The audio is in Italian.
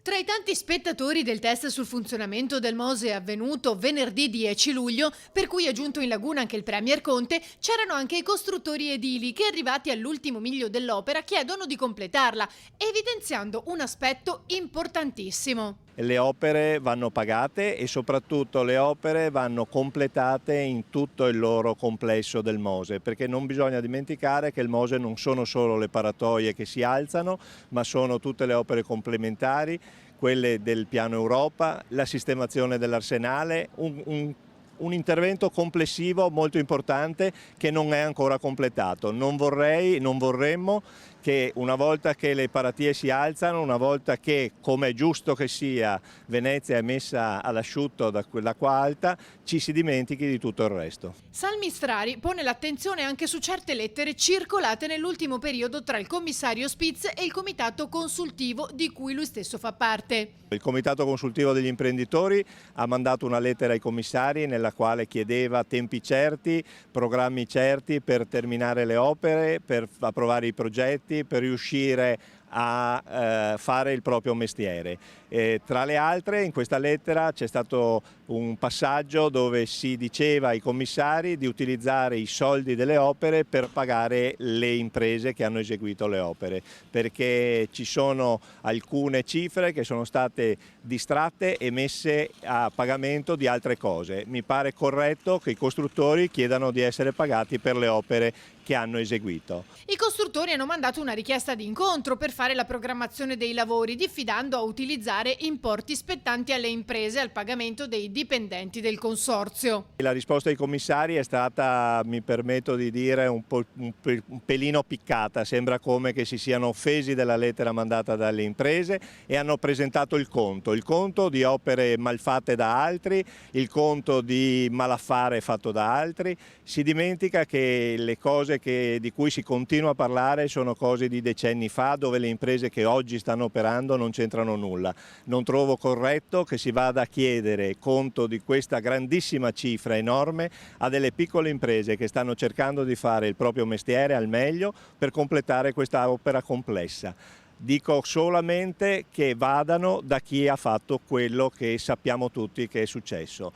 Tra i tanti spettatori del test sul funzionamento del Mose avvenuto venerdì 10 luglio, per cui è giunto in laguna anche il Premier Conte, c'erano anche i costruttori edili che, arrivati all'ultimo miglio dell'opera, chiedono di completarla, evidenziando un aspetto importantissimo. Le opere vanno pagate e soprattutto le opere vanno completate in tutto il loro complesso del Mose, perché non bisogna dimenticare che il Mose non sono solo le paratoie che si alzano, ma sono tutte le opere complementari, quelle del piano Europa, la sistemazione dell'arsenale, un intervento complessivo molto importante che non è ancora completato. Non vorremmo che una volta che le paratie si alzano, una volta che, come è giusto che sia, Venezia è messa all'asciutto da quell'acqua alta, ci si dimentichi di tutto il resto. Salmi Strari pone l'attenzione anche su certe lettere circolate nell'ultimo periodo tra il commissario Spitz e il comitato consultivo di cui lui stesso fa parte. Il comitato consultivo degli imprenditori ha mandato una lettera ai commissari nella quale chiedeva tempi certi, programmi certi per terminare le opere, per approvare i progetti, per riuscire a fare il proprio mestiere. Tra le altre, in questa lettera c'è stato un passaggio dove si diceva ai commissari di utilizzare i soldi delle opere per pagare le imprese che hanno eseguito le opere, perché ci sono alcune cifre che sono state distratte e messe a pagamento di altre cose. Mi pare corretto che i costruttori chiedano di essere pagati per le opere che hanno eseguito. I costruttori hanno mandato una richiesta di incontro per fare la programmazione dei lavori, diffidando a utilizzare importi spettanti alle imprese al pagamento dei dipendenti del consorzio. La risposta ai commissari è stata, mi permetto di dire, un pelino piccata. Sembra come che si siano offesi della lettera mandata dalle imprese e hanno presentato il conto di opere malfatte da altri, il conto di malaffare fatto da altri. Si dimentica che le cose di cui si continua a parlare sono cose di decenni fa, dove le imprese che oggi stanno operando non c'entrano nulla. Non trovo corretto che si vada a chiedere conto di questa grandissima cifra enorme a delle piccole imprese che stanno cercando di fare il proprio mestiere al meglio per completare questa opera complessa. Dico solamente che vadano da chi ha fatto quello che sappiamo tutti che è successo.